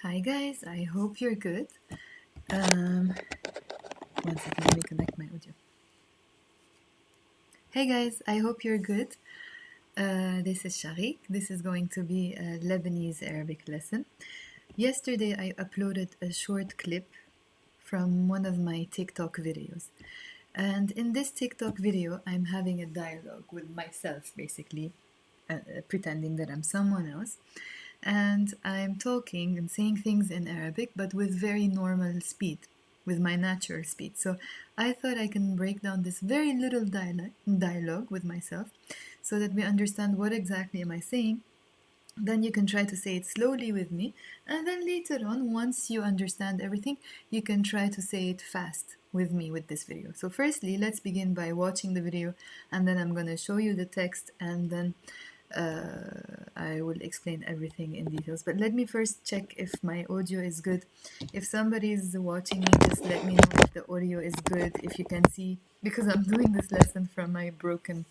Hi guys, I hope you're good. One second, let me connect my audio. Hey guys, I hope you're good. This is Sharik. This is going to be a Lebanese Arabic lesson. Yesterday I uploaded a short clip from one of my TikTok videos. And in this TikTok video, I'm having a dialogue with myself, basically, pretending that I'm someone else. And I'm talking and saying things in Arabic, but with very normal speed, with my natural speed. So I thought I can break down this very little dialogue with myself so that we understand what exactly am I saying. Then you can try to say it slowly with me, and then later on, once you understand everything, you can try to say it fast with me with this video. So firstly, let's begin by watching the video, and then I'm gonna show you the text, and then I will explain everything in details. But let me first check if my audio is good. If somebody is watching me, just let me know if the audio is good, if you can see, because I'm doing this lesson from my broken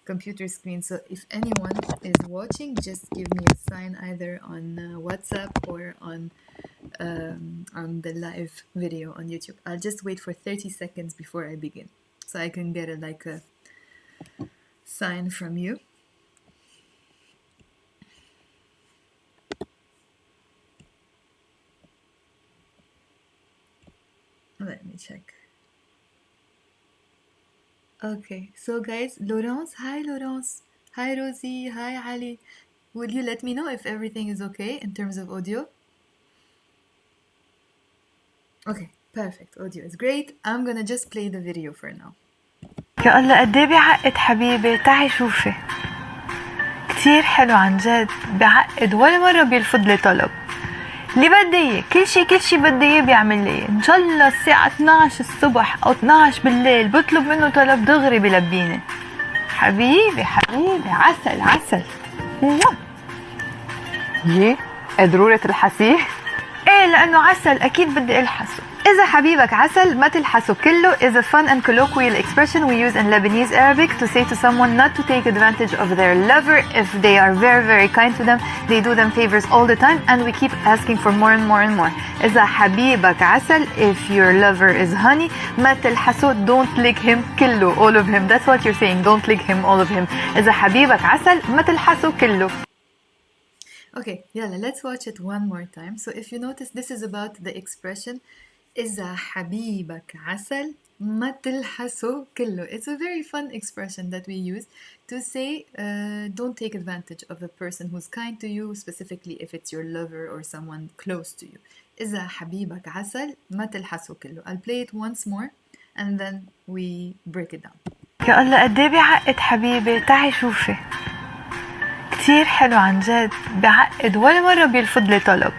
computer screen. So if anyone is watching, just give me a sign either on WhatsApp or on the live video on YouTube. I'll just wait for 30 seconds before I begin, so I can get a sign from you. Let me check. Okay, so guys, Laurence, hi Laurence, hi Rosie, hi Ali. Will you let me know if everything is okay in terms of audio? Okay, perfect. Audio is great. I'm gonna just play the video for now. يا الله قد ايه بعقد حبيبي، تعي شوفي كتير حلو عن جد، بعقد ولا مرة بيرفض لي طلب. اللي بدي اياه كل شي بدي اياه بيعمل لي، ان شاء الله الساعة 12 الصبح او 12 بالليل بطلب منه طلب دغري بلبيني. حبيبي عسل عسل. يي قدرورة الحسيه؟ ايه لانه عسل اكيد بدي الحسه. إذا حبيبك عسل ما تلحسه كله is a fun and colloquial expression we use in Lebanese Arabic to say to someone not to take advantage of their lover if they are very very kind to them. They do them favors all the time and we keep asking for more and more and more. إذا حبيبك عسل, if your lover is honey, ما تلحسه, don't lick him كله, all of him. That's what you're saying, don't lick him, all of him. إذا حبيبك عسل ما تلحسه كله. Okay, yalla, let's watch it one more time. So if you notice, this is about the expression إذا حبيبك عسل ما تلحسه كله. It's a very fun expression that we use to say don't take advantage of a person who's kind to you, specifically if it's your lover or someone close to you. إذا حبيبك عسل ما تلحسه كله. I'll play it once more and then we break it down. يا الله قد ايه بعقد حبيبي، تعي شوفي كتير حلو عن جد، بعقد ولا مرة بيرفض لي طلب.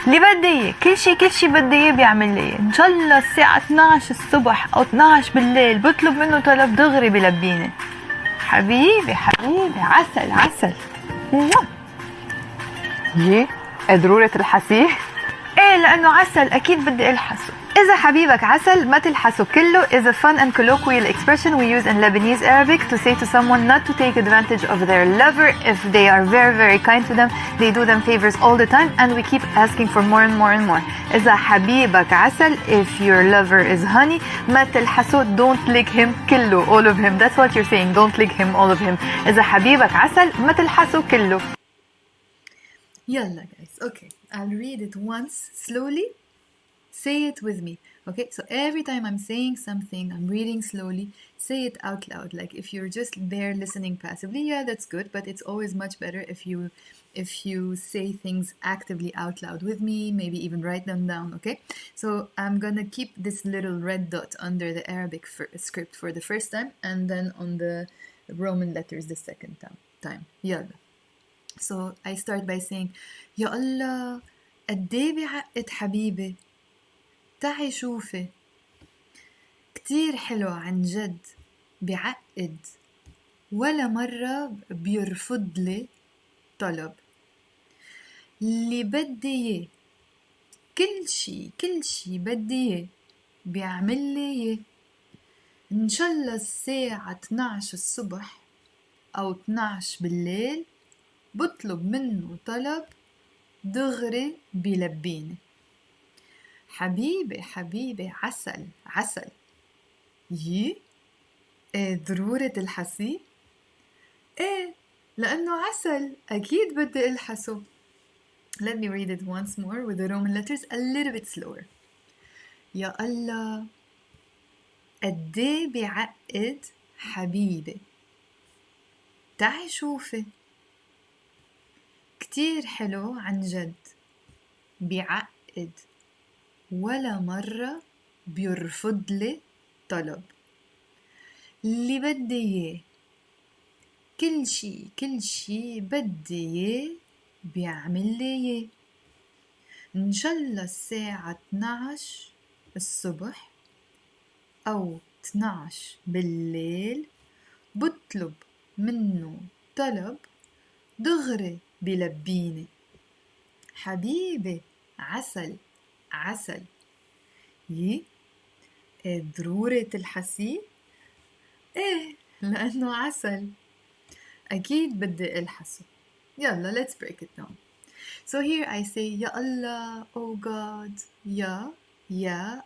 اللي بدي اياه كل شي بدي اياه بيعمل لي، ان شاء الله الساعة 12 الصبح او 12 بالليل بطلب منه طلب دغري بلبيني. حبيبي عسل عسل. يي قدرورة الحسيه؟ ايه لانه عسل اكيد بدي الحسه. إذا حبيبك عسل ما تلحسه كله is a fun and colloquial expression we use in Lebanese Arabic to say to someone not to take advantage of their lover if they are very very kind to them. They do them favors all the time and we keep asking for more and more and more. إذا حبيبك عسل, if your lover is honey, ما تلحسه, don't lick him كله, all of him. That's what you're saying, don't lick him, all of him. إذا حبيبك عسل ما تلحسه كله. Yalla guys, okay, I'll read it once slowly. Say it with me, okay? So every time I'm saying something, I'm reading slowly, say it out loud. Like if you're just there listening passively, yeah, that's good, but it's always much better if you say things actively out loud with me, maybe even write them down, okay? So I'm gonna keep this little red dot under the Arabic script for the first time, and then on the Roman letters the second time. Yalla. So I start by saying, Ya Allah, قد ايه بعقد حبيبي، تعي شوفي كتير حلو عن جد، بعقد ولا مرة بيرفض لي طلب. اللي بدي اياه كل شي بدي اياه بيعمل لي اياه، ان شاء الله الساعة 12 الصبح او 12 بالليل بطلب منه طلب دغري بيلبيني. حبيبي حبيبي عسل عسل. يي إيه ضرورة الحسي؟ إيه لأنه عسل أكيد بدي ألحسه. Let me read it once more with the Roman letters a little bit slower. يا الله قديه بيعقد حبيبي. تعي شوفي كتير حلو عن جد. بيعقد ولا مرة بيرفض لي طلب. اللي بدي إياه كل شي بدي إياه بيعمل لي إياه. إن شاء الله الساعة 12 الصبح أو 12 بالليل بطلب منه طلب دغري بلبيني. حبيبي عسل عسل. يي ضرورة تلحسيه؟ إيه لأنه عسل أكيد بدي ألحسه. يلا let's break it down. So here I say Ya Allah, oh God, Ya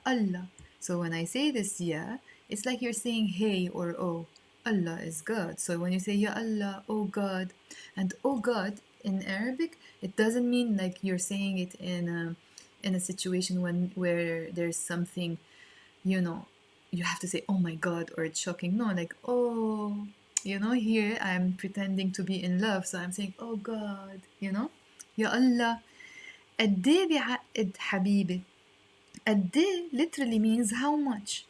Allah. So when I say this Ya, it's like you're saying hey or oh. Allah is God. So when you say Ya Allah, oh God, and oh God in Arabic, it doesn't mean like you're saying it in a situation where there's something, you know, you have to say oh my God or it's shocking. No, like oh, you know, here I'm pretending to be in love, so I'm saying oh God, you know. يا الله قديه بيعقد حبيبي. قديه literally means how much,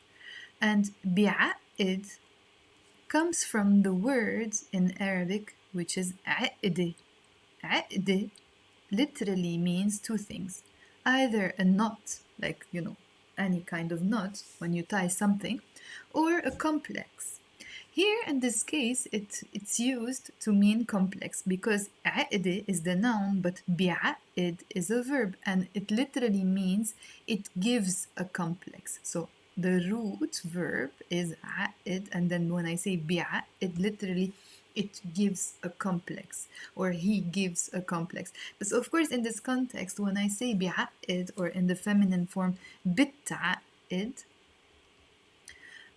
and بيعقد comes from the word in Arabic which is عقدة. عقدة literally means two things: either a knot, like you know, any kind of knot when you tie something, or a complex. Here in this case it's used to mean complex because عقدة is the noun but بيعقد is a verb, and it literally means it gives a complex. So the root verb is عقد, and then when I say بيعقد, literally it gives a complex, or he gives a complex. But of course in this context when I say بيعقد, or in the feminine form بتعقد,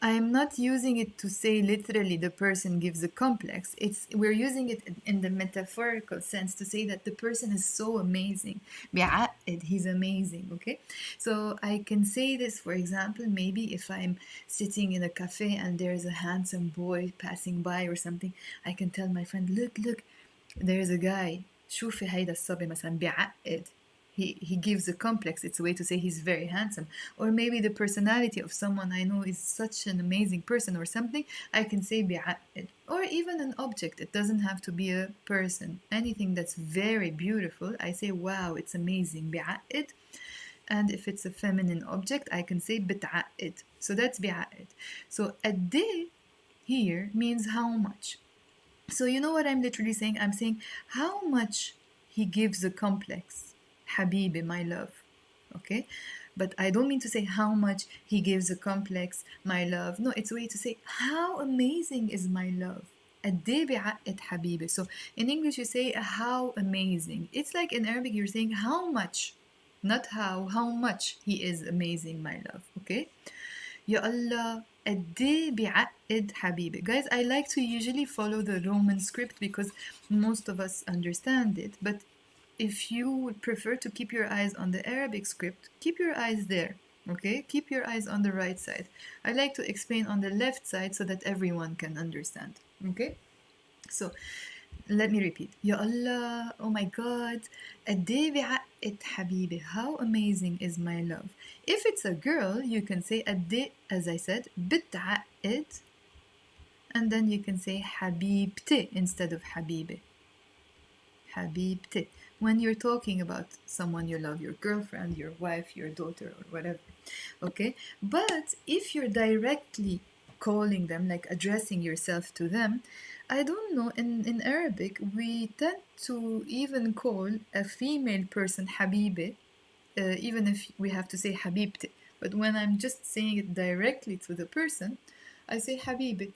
I am not using it to say literally the person gives a complex. We're using it in the metaphorical sense to say that the person is so amazing. بيعقد, he's amazing, okay? So I can say this, for example, maybe if I'm sitting in a cafe and there's a handsome boy passing by or something, I can tell my friend, look, there's a guy. شوفي هيدا الصبي مثلا بيعقد. He gives a complex. It's a way to say he's very handsome. Or maybe the personality of someone I know is such an amazing person or something, I can say بيعقد. Or even an object. It doesn't have to be a person. Anything that's very beautiful, I say wow, it's amazing, بيعقد. And if it's a feminine object, I can say بتعقد. So that's بيعقد. So قديه here means how much. So you know what I'm literally saying? I'm saying how much he gives a complex. Habibi, my love. Okay? But I don't mean to say how much he gives a complex, my love. No, it's a way to say how amazing is my love. قديه بيعقد حبيبي. So in English you say how amazing. It's like in Arabic you're saying how much, not how much he is amazing, my love. Okay? يا الله قديه بيعقد حبيبي. Guys, I like to usually follow the Roman script because most of us understand it. But if you would prefer to keep your eyes on the Arabic script, keep your eyes there. Okay? Keep your eyes on the right side. I like to explain on the left side so that everyone can understand. Okay? So let me repeat. Ya Allah, oh my God, قديه بيعقد حبيبي. How amazing is my love. If it's a girl, you can say قديه, as I said, بتعقد, and then you can say حبيبتي instead of حبيبي. حبيبتي. When you're talking about someone you love, your girlfriend, your wife, your daughter, or whatever. Okay? But if you're directly calling them, like addressing yourself to them, I don't know, in Arabic, we tend to even call a female person حبيبة, even if we have to say حبيبتي. But when I'm just saying it directly to the person, I say حبيبة.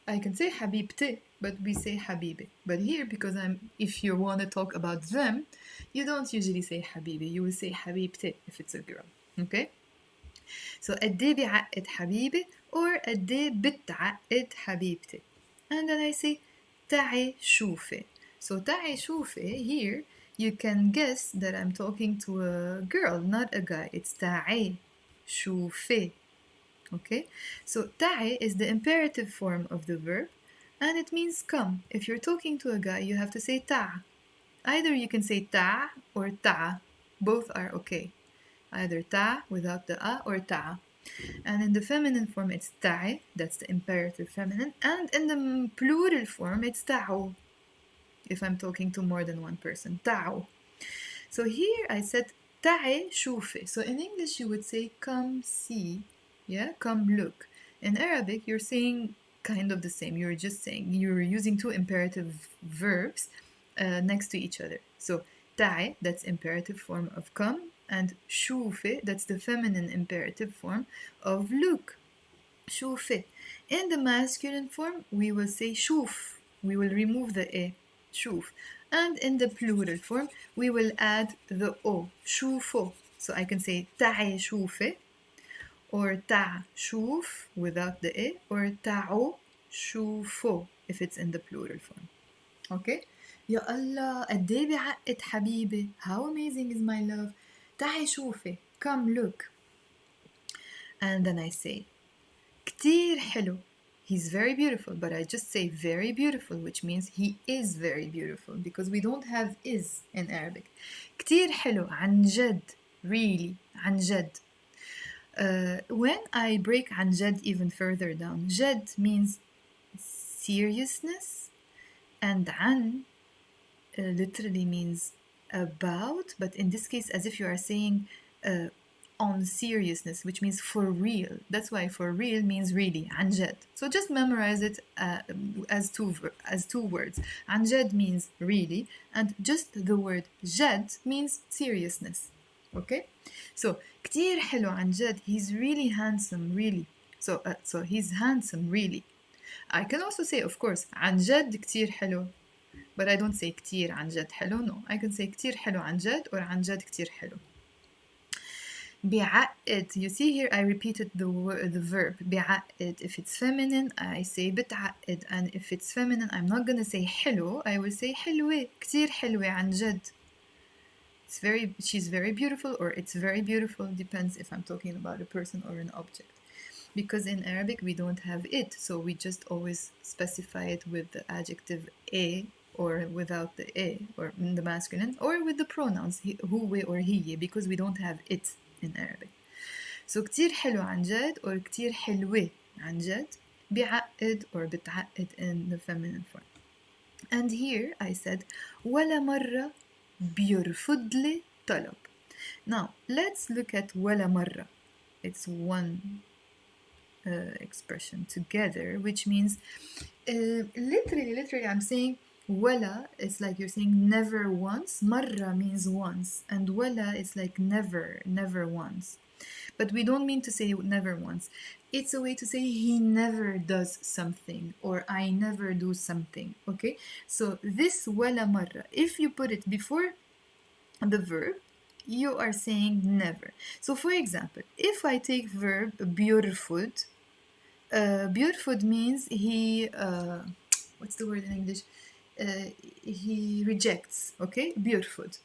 I can say حبيبتي, but we say حبيبي. But here, because if you want to talk about them, you don't usually say حبيبي. You will say حبيبتي if it's a girl. Okay? So قد إيه بيعقد حبيبي or قد إيه بتعقد حبيبتي. And then I say تعي شوفي. So تعي شوفي here you can guess that I'm talking to a girl, not a guy. It's تعي شوفي. Okay? So تعي is the imperative form of the verb and it means come. If you're talking to a guy, you have to say تع. Either you can say تع or تع. Both are okay. Either ta without the a or ta. And in the feminine form, it's ta'i, that's the imperative feminine. And in the plural form, it's ta'u, if I'm talking to more than one person. Ta'u. So here I said ta'i shufi. So in English, you would say come see, yeah, come look. In Arabic, you're saying kind of the same. You're just saying, you're using two imperative verbs next to each other. So ta'i, that's imperative form of come, and شوفي, that's the feminine imperative form of look. شوفي. In the masculine form, we will say شوف. We will remove the e, شوف. And in the plural form, we will add the o, شوفو. So I can say تعي شوفي, or تع شوف without the e, or تعو شوفو if it's in the plural form. Okay? يا الله قد ايه بيعقد حبيبي. How amazing is my love. تعي شوفي. Come look. And then I say كتير حلو. He's very beautiful, but I just say very beautiful, which means he is very beautiful because we don't have is in Arabic. كتير حلو. عن جد. Really. عن جد. When I break عن جد even further down, جد means seriousness, and عن literally means about, but in this case as if you are saying on seriousness, which means for real. That's why for real means really, عن جد. So just memorize it as two words. عن جد means really, and just the word جد means seriousness. Okay? So كتير حلو عن جد. He's really handsome, really. So he's handsome, really. I can also say, of course, عن جد كتير حلو. But I don't say كتير عن جد حلو. No, I can say كتير حلو عن جد or عن جد كتير حلو. بيعقد. You see here I repeated the verb بيعقد. If it's feminine I say بتعقد, and if it's feminine I'm not gonna say حلو, I will say حلوة. كتير حلوة عن جد. She's very beautiful, or it's very beautiful, depends if I'm talking about a person or an object. Because in Arabic we don't have it, so we just always specify it with the adjective a, or without the a, or in the masculine, or with the pronouns هو or هي, because we don't have it in Arabic. So كتير حلو عن جد or كتير حلوة عن جد. بيعقد or بتعقد in the feminine form. And here I said ولا مرة بيرفض لي طلب. Now let's look at ولا مرة. It's one expression together, which means literally I'm saying ولا, it's like you're saying never once. مرة means once, and ولا is like never once. But we don't mean to say never once. It's a way to say he never does something, or I never do something. Okay? So this ولا مرة, if you put it before the verb, you are saying never. So for example, if I take verb بيرفض, بيرفض means he what's the word in English? He rejects. Okay? بيرفض.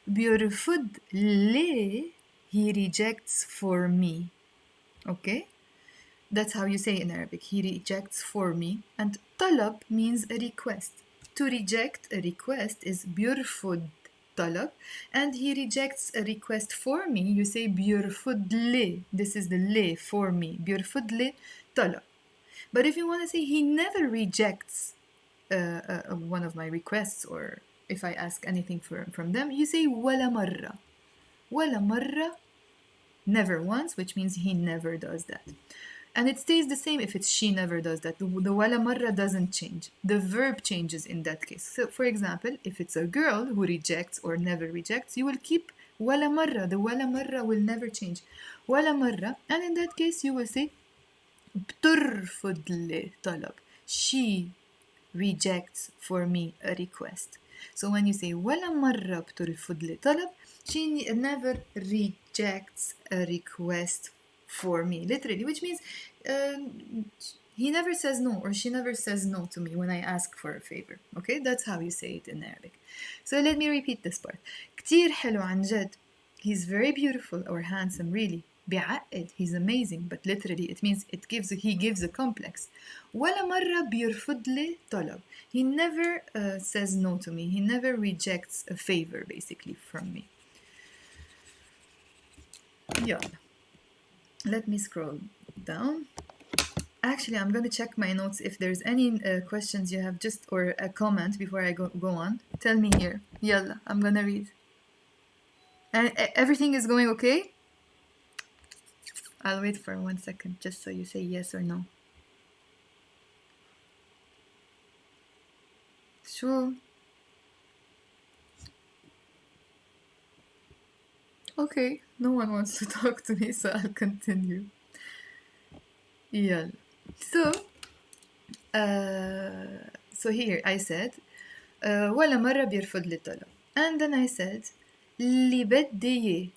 بيرفض لي, he rejects for me. Okay? That's how you say in Arabic. He rejects for me. And طلب means a request. To reject a request is بيرفض طلب, and he rejects a request for me. You say بيرفض لي. This is the لي, for me. بيرفض لي طلب. But if you want to say he never rejects one of my requests, or if I ask anything from them, you say ولا مرة. ولا مرة, never once, which means he never does that. And it stays the same if it's she never does that. The ولا مرة doesn't change. The verb changes in that case. So for example, if it's a girl who rejects or never rejects, you will keep ولا مرة. The ولا مرة will never change. ولا مرة. And in that case, you will say بترفض لي طلب. She rejects for me a request. So when you say ولا مرة بترفض لي طلب, she never rejects a request for me, literally, which means he never says no, or she never says no to me when I ask for a favor. Okay, that's how you say it in Arabic. So let me repeat this part. كتير حلو عن جد. He's very beautiful or handsome, really. بيعقد, he's amazing, but literally it means he gives a complex. ولا مرة بيرفض لي طلب. He never says no to me. He never rejects a favor, basically, from me. يلا. Let me scroll down. Actually, I'm going to check my notes if there's any questions you have, just or a comment before I go on. Tell me here. Yalla, I'm going to read. And everything is going okay? I'll wait for 1 second just so you say yes or no. Sure. Okay, no one wants to talk to me, so I'll continue. Yeah. So here I said ولا مرة بيرفض لي الطلب. And then I said اللي بدي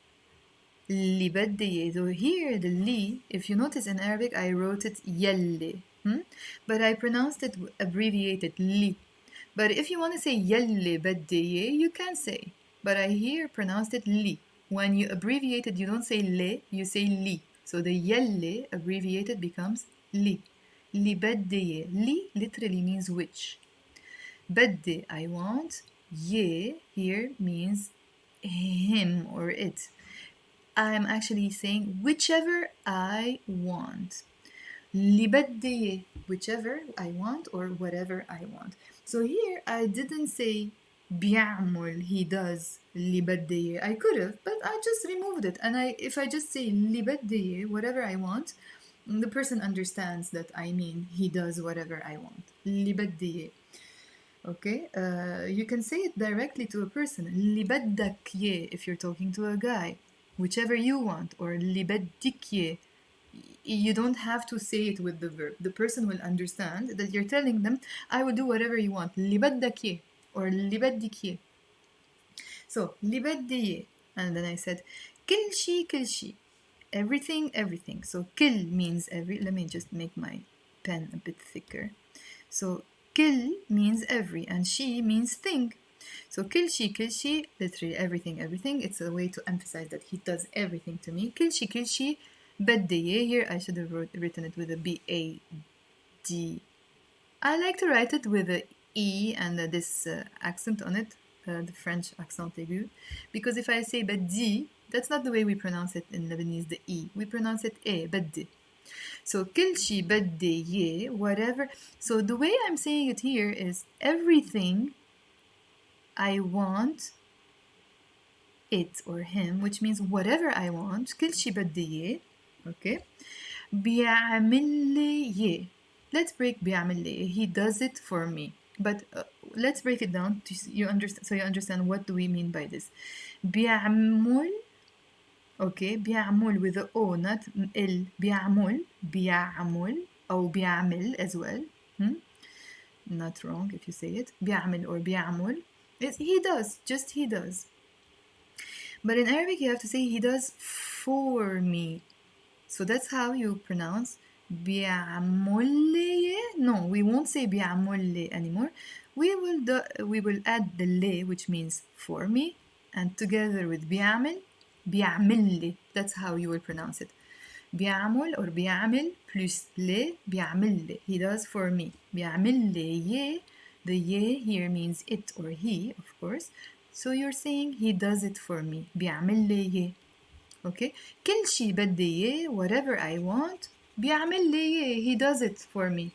اللي بدي. So here the li, if you notice in Arabic, I wrote it يلي, but I pronounced it abbreviated li. But if you want to say يلي بدي, you can say. But I here pronounced it li. When you abbreviate it, you don't say le, you say li. So the يلي abbreviated becomes li. Li بدي. Li literally means which. بدي, I want. Ye here means him or it. I'm actually saying whichever I want. اللي بدي, whichever I want or whatever I want. So here I didn't say بيعمل, he does, اللي بدي. I could have, but I just removed it. And if I just say اللي بدي, whatever I want, the person understands that I mean he does whatever I want. اللي بدي. Okay, you can say it directly to a person. اللي بدك يه if you're talking to a guy. Whichever you want, or اللي بدك يه. You don't have to say it with the verb. The person will understand that you're telling them, I will do whatever you want. اللي بدك يه, or اللي بدك يه. So, اللي بدي يه. And then I said, كل شي. Everything, everything. So, كل means every. Let me just make my pen a bit thicker. So, كل means every, and she means thing. So, كل شي, literally everything. It's a way to emphasize that he does everything to me. كل شي, بدي. Here I should have written it with a B-A-D. I like to write it with a E and this accent on it, the French accent aigu. Because if I say بدي, that's not the way we pronounce it in Lebanese, the E. We pronounce it E, بدي. So كل شي بدي يه, whatever. So the way I'm saying it here is everything I want it or him, which means whatever I want, كل شي بدي يه, okay? بيعمل لي يه. Let's break بيعمل لي يه. He does it for me. But let's break it down so you understand what do we mean by this. بيعمل, okay, بيعمل with the O, not L. بيعمل أو بيعمل as well. Not wrong if you say it. بيعمل or بيعمل. He does, just he does. But in Arabic you have to say he does for me. So that's how you pronounce بيعمل لي. No, we won't say بيعمل لي anymore. We will add the لي, which means for me, and together with بيعمل لي. That's how you will pronounce it. بيعمل or بيعمل plus لي, بيعمل لي. He does for me. بيعمل لي يه. The يه here means it or he, of course. So you're saying he does it for me. بيعمل لي يه. Okay? كل شي بدي يه, whatever I want, بيعمل لي يه. He does it for me.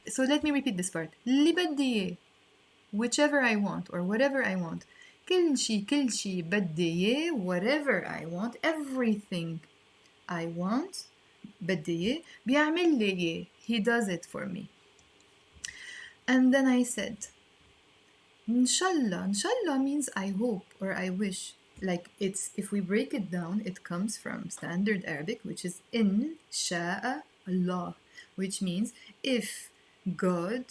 So let me repeat this part. اللي بدي يه, whichever I want or whatever I want. كل شي بدي يه, whatever I want, everything I want, بدي يه, بيعمل لي يه. He does it for me. And then I said, Inshallah. Inshallah means I hope or I wish. Like it's, if we break it down, it comes from standard Arabic, which is in sha'a Allah, which means if God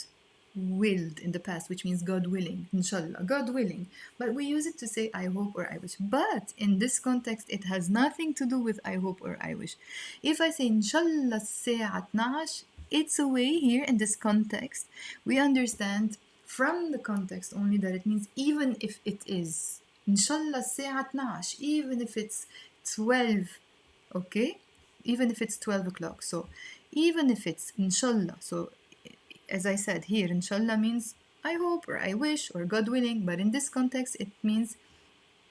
willed in the past, which means God willing, inshallah, God willing. But we use it to say I hope or I wish. But in this context, it has nothing to do with I hope or I wish. If I say inshallah الساعة 12, it's a way here in this context. We understand from the context only that it means even if it is. Inshallah الساعة 12, even if it's 12, okay? Even if it's 12 o'clock. So even if it's inshallah, so as I said here, inshallah means I hope or I wish or God willing, but in this context it means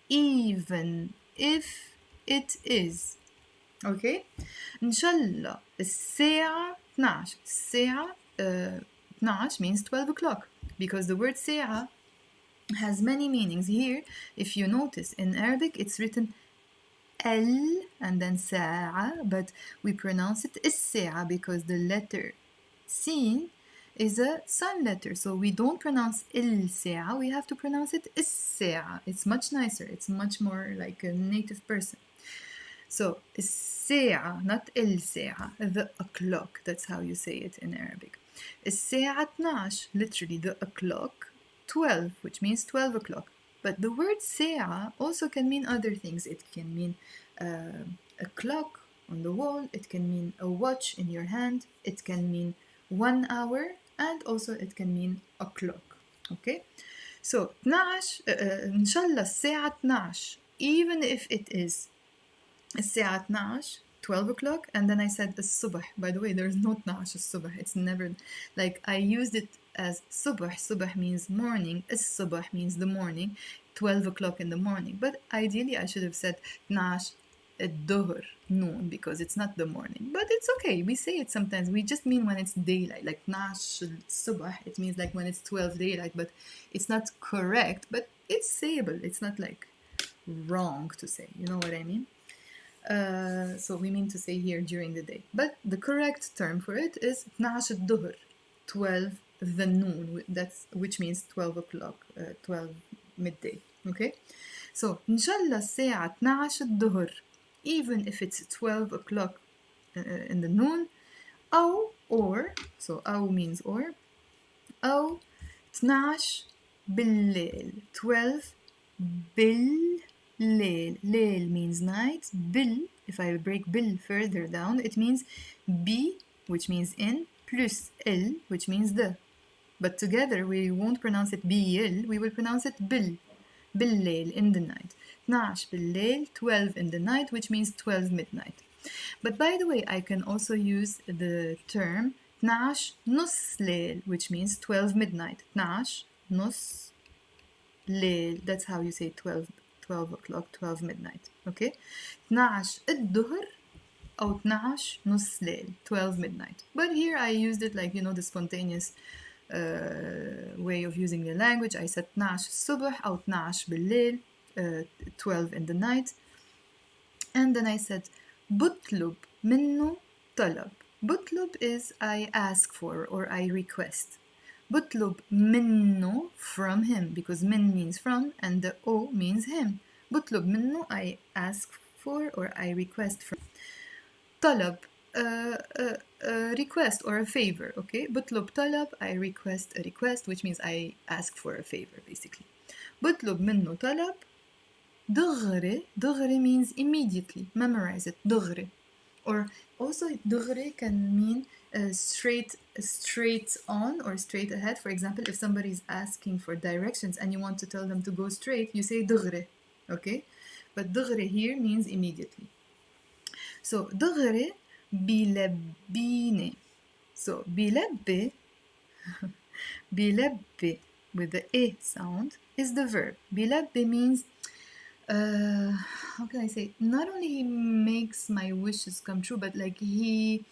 even if it is. Okay? inshallah الساعة 12. الساعة 12 means 12 o'clock because the word ساعة has many meanings. Here, if you notice, in Arabic it's written L and then ساعة, but we pronounce it الساعة because the letter sin is a silent letter, so we don't pronounce الساعة, we have to pronounce it الساعة. It's much nicer, it's much more like a native person. So الساعة, not الساعة, the o'clock, that's how you say it in Arabic. الساعة 12, literally the o'clock, 12, which means 12 o'clock. But the word ساعة also can mean other things. It can mean a clock on the wall, it can mean a watch in your hand, it can mean 1 hour, and also it can mean a clock. Okay? So 12 إن شاء الله الساعة 12, even if it is الساعة 12, 12 o'clock, and then I said الصبح. By the way, there's no 12 الصبح. It's never, like I used it as صبح. صبح means morning. الصبح means the morning. 12 o'clock in the morning. But ideally I should have said 12 الظهر, noon, because it's not the morning. But it's okay. We say it sometimes. We just mean when it's daylight. Like 12 الصبح, it means like when it's 12 daylight. But it's not correct. But it's sayable. It's not like wrong to say. You know what I mean? So we mean to say here during the day. But the correct term for it is 12 الظهر, 12 the noon, which means 12 o'clock, 12 midday. Okay? So إن شاء الله الساعة 12 الظهر, even if it's 12 o'clock in the noon, or, so أو means or, أو 12 بالليل, 12 بالليل. Leel means night. Bil, if I break bil further down, it means bi, which means in, plus il, which means the. But together we won't pronounce it bil, we will pronounce it bil. Billeel, in the night. 12 billeel, 12 in the night, which means 12 midnight. But by the way, I can also use the term 12 نص ليل, which means 12 midnight. 12 نص ليل, that's how you say 12 o'clock, 12 midnight. Okay? 12 الظهر أو 12 نص ليل, 12 midnight. But here I used it like, you know, the spontaneous way of using the language. I said 12 الصبح أو 12 بالليل, 12 in the night. And then I said بطلب منه طلب. بطلب is I ask for or I request. بطلب منه, from him, because من means from and the O means him. بطلب منه, I ask for or I request from. طلب, a request or a favor, okay? بطلب طلب, I request a request, which means I ask for a favor, basically. بطلب منه طلب. دغري, دغري means immediately, memorize it, دغري. Or also دغري can mean straight on or straight ahead. For example, if somebody is asking for directions and you want to tell them to go straight, you say دغري, okay? But دغري here means immediately. So دغري بيلبيني. So بيلبي بيلبي with the a sound is the verb. بيلبي means how can I say? Not only he makes my wishes come true, but like he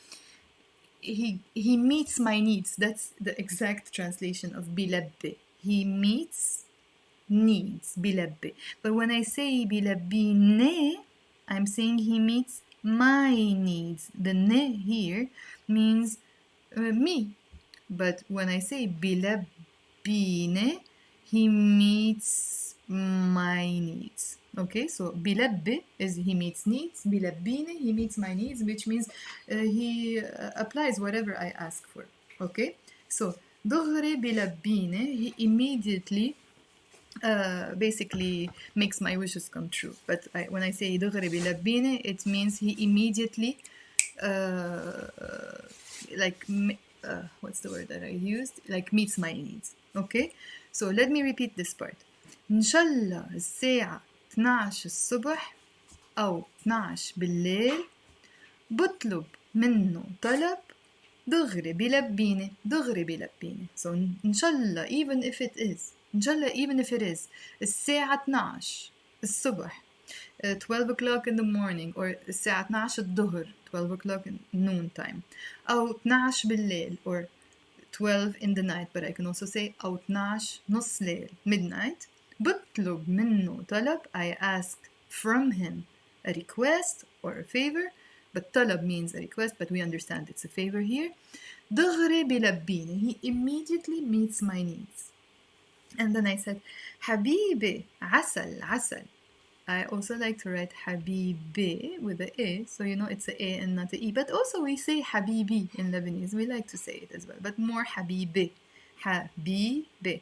meets my needs. That's the exact translation of بيلبي. He meets needs, بيلبي. But when I say بيلبيني, I'm saying he meets my needs. The ne here means me. But when I say بيلبيني, he meets my needs. Okay, so بيلبي is he meets needs. بيلبيني, he meets my needs, which means he applies whatever I ask for. Okay, so دغري بلبيني, he immediately basically makes my wishes come true. But when I say دغري بلبيني, it means he immediately like what's the word that I used? Like meets my needs. Okay? So let me repeat this part. إن شاء الله الساعة 12 الصبح أو 12 بالليل بطلب منه طلب دغري بيلبيني دغري بيلبيني. So إن شاء الله even if it is إن شاء الله even if it is الساعة 12 الصبح 12 o'clock in the morning or الساعة 12 الظهر 12 o'clock in noon time أو 12 بالليل or 12 in the night, but I can also say أو 12 نص ليل midnight. بطلب منه طلب, I ask from him a request or a favor, but طلب means a request, but we understand it's a favor here. دغري بلبيني, he immediately meets my needs. And then I said حبيبي عسل عسل. I also like to write حبيبي with a A, so you know it's a A and not a E. But also we say حبيبي in Lebanese. We like to say it as well, but more حبيبي. حبيبي.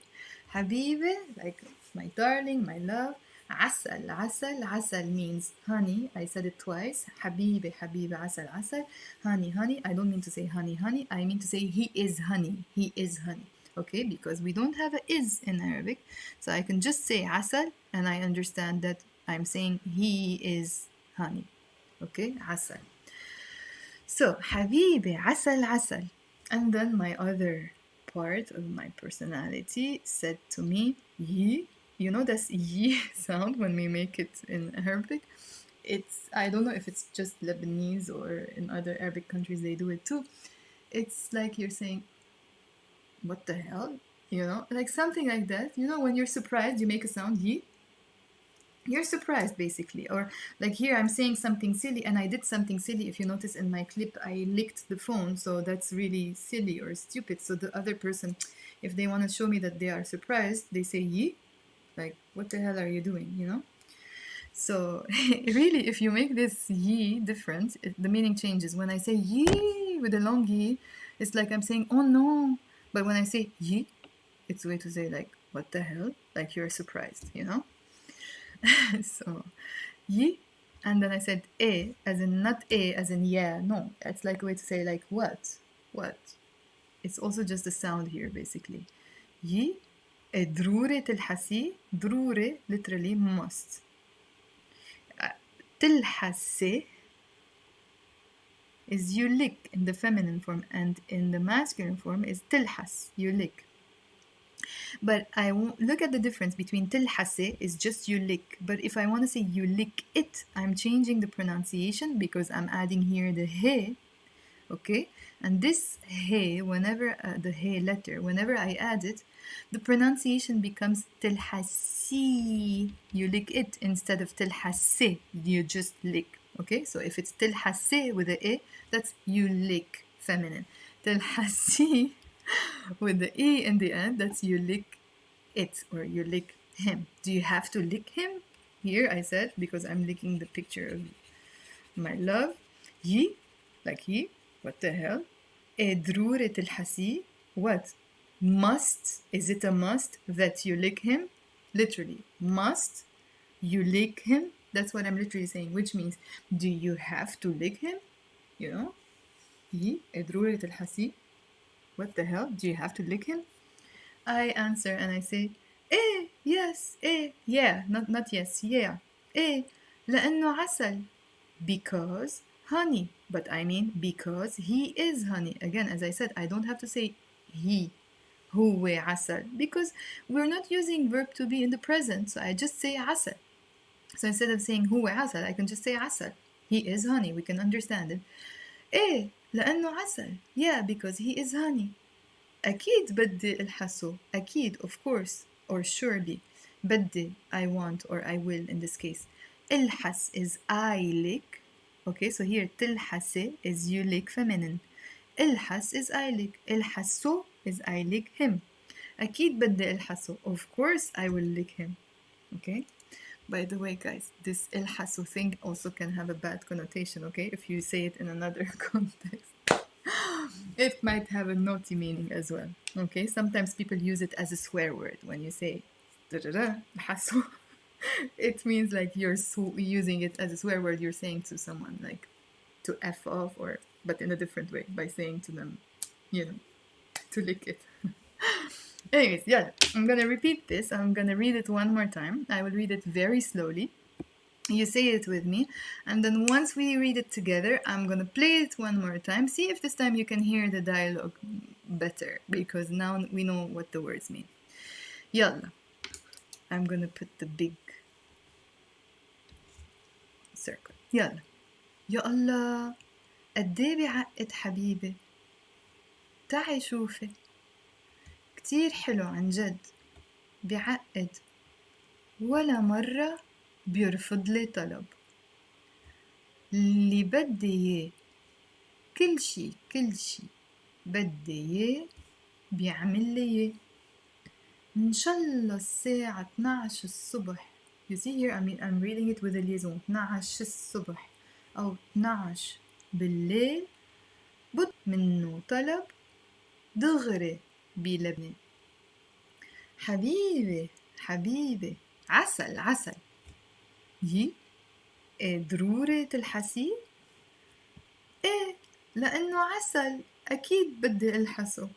حبيبي, like my darling, my love. عسل عسل. عسل means honey. I said it twice. حبيبي حبيبي عسل عسل. Honey honey. I don't mean to say honey honey. I mean to say he is honey. He is honey. Okay, because we don't have a is in Arabic, so I can just say عسل and I understand that I'm saying he is honey. Okay, عسل. So حبيبي عسل عسل. And then my other part of my personality said to me yi. You know this yi sound when we make it in Arabic? It's, I don't know if it's just Lebanese or in other Arabic countries they do it too. It's like you're saying, what the hell? You know, like something like that. You know, when you're surprised, you make a sound yi. You're surprised basically. Or like here I'm saying something silly and I did something silly. If you notice in my clip I licked the phone, so that's really silly or stupid. So the other person, if they want to show me that they are surprised, they say yi, like what the hell are you doing, you know? So really if you make this yi different, the meaning changes. When I say yi with a long yi, it's like I'm saying oh no. But when I say yi, it's a way to say like what the hell, like you're surprised, you know? So yi, and then I said a as in not a as in yeah, no, that's like a way to say like what. It's also just a sound here basically. yi ضروري تلحسي. ضروري literally must. تلحسي is you lick in the feminine form, and in the masculine form is تلحس, you lick. But I won't look at the difference between تلحسي is just you lick, but if I want to say you lick it, I'm changing the pronunciation because I'm adding here the he, okay? And this he, whenever the he letter, whenever I add it, the pronunciation becomes تلحسي, you lick it, instead of تلحسي, you just lick, okay? So if it's تلحسي with the e, that's you lick, feminine. تلحسي with the e in the end, that's you lick it or you lick him. Do you have to lick him? Here I said, because I'm licking the picture of my love. Yi, like he, what the hell? ضروري تلحسي, what? Must, is it a must that you lick him? Literally, must you lick him? That's what I'm literally saying, which means, do you have to lick him? You know? yi ضروري تلحسي. What the hell? Do you have to lick him? I answer and I say, yes, yeah, not yes, yeah. لأنه عسل. Because honey. But I mean because he is honey. Again, as I said, I don't have to say he. هو عسل. Because we're not using verb to be in the present, so I just say عسل. So instead of saying هو عسل, I can just say عسل. He is honey. We can understand it. لأنه عسل. Yeah, because he is honey. أكيد بدي الحسه. أكيد, of course, or surely. بدي, I want, or I will in this case. الحس is I lick. Okay, so here تلحسي is you lick, feminine. الحس is I lick. الحسه is I lick him. أكيد بدي الحسه. Of course I will lick him. Okay? By the way, guys, this الحسه thing also can have a bad connotation, okay? If you say it in another context. It might have a naughty meaning as well. Okay, sometimes people use it as a swear word when you say da-da-da, الحسو. It means like you're using it as a swear word. You're saying to someone like to F off, or but in a different way by saying to them, you know, to lick it. Anyways, yeah, I'm gonna repeat this. I'm gonna read it one more time. I will read it very slowly. You say it with me, and then once we read it together, I'm gonna play it one more time. See if this time you can hear the dialogue better, because now we know what the words mean. Yalla. I'm gonna put the big circle. يلا. يا الله قديه بيعقد حبيبي. تعي شوفي. كتير حلو عن جد. بيعقد. ولا مرة بيرفض لي طلب. اللي بدي إياه كل شي بدي إياه بيعمل لي إياه. إن شاء الله الساعة 12 الصبح. You see here, I'm reading it with a liaison. 12 الصبح أو 12 بالليل بط منه طلب دغري بلبنان. حبيبي عسل يي ضروري تلحسيه؟ ايه لأنه عسل أكيد بدي ألحسه.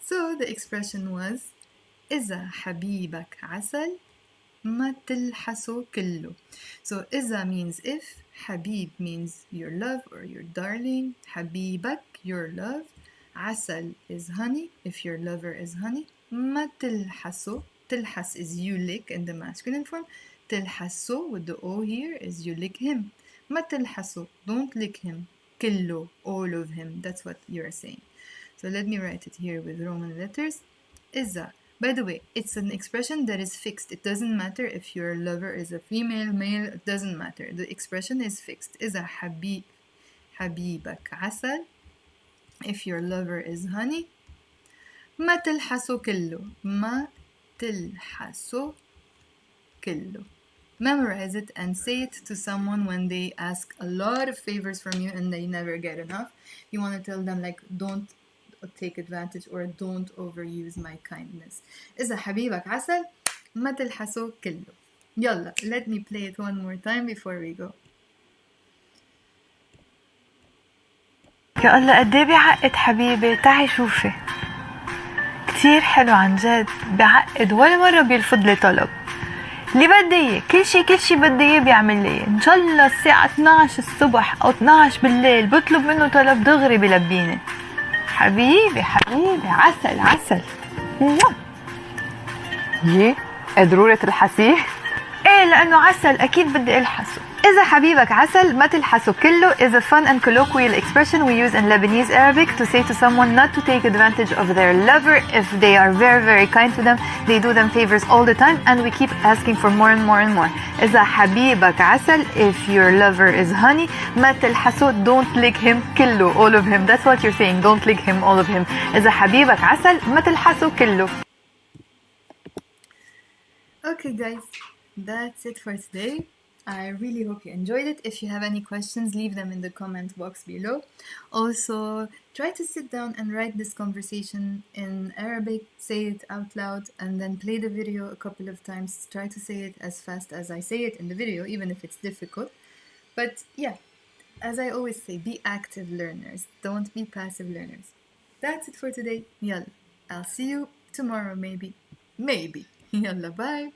So the expression was إذا حبيبك عسل ما تلحسه كله. So إذا means if, حبيب means your love or your darling, حبيبك your love, عسل is honey if your lover is honey, ما تلحسه, تلحس is you lick in the masculine form, تلحسه with the O here is you lick him, ما تلحسه, don't lick him, كله, all of him, that's what you're saying. So let me write it here with Roman letters. إذا. By the way, it's an expression that is fixed. It doesn't matter if your lover is a female, male, it doesn't matter. The expression is fixed. إذا حبيبك عسل. If your lover is honey. ما تلحسه كله. Memorize it and say it to someone when they ask a lot of favors from you and they never get enough. You want to tell them like, don't take advantage or don't overuse my kindness. إذا حبيبك عسل ما تلحسه كله. يلا, let me play it one more time before we go. يا الله قديه بيعقد حبيبي. تعي شوفي. كتير حلو عن جد. بيعقد ولا مرة بيرفض لي طلب. اللي بدي اياه كل شي بدي اياه بيعمل لي. ان شاء الله الساعة 12 الصبح او 12 بالليل بطلب منه طلب دغري بلبيني. حبيبي عسل. يي ضروري تلحسيه؟ ايه لانه عسل اكيد بدي الحسه. إذا حبيبك عسل ما تلحسه كله is a fun and colloquial expression we use in Lebanese Arabic to say to someone not to take advantage of their lover if they are very very kind to them. They do them favors all the time and we keep asking for more and more and more. إذا حبيبك عسل if your lover is honey ما تلحسه, don't lick him كله, all of him. That's what you're saying, don't lick him, all of him. إذا حبيبك عسل ما تلحسه كله. Okay guys, that's it for today. I really hope you enjoyed it. If you have any questions, leave them in the comment box below. Also, try to sit down and write this conversation in Arabic, say it out loud, and then play the video a couple of times. Try to say it as fast as I say it in the video, even if it's difficult. But yeah, as I always say, be active learners. Don't be passive learners. That's it for today. Yalla. I'll see you tomorrow maybe. Yalla, bye.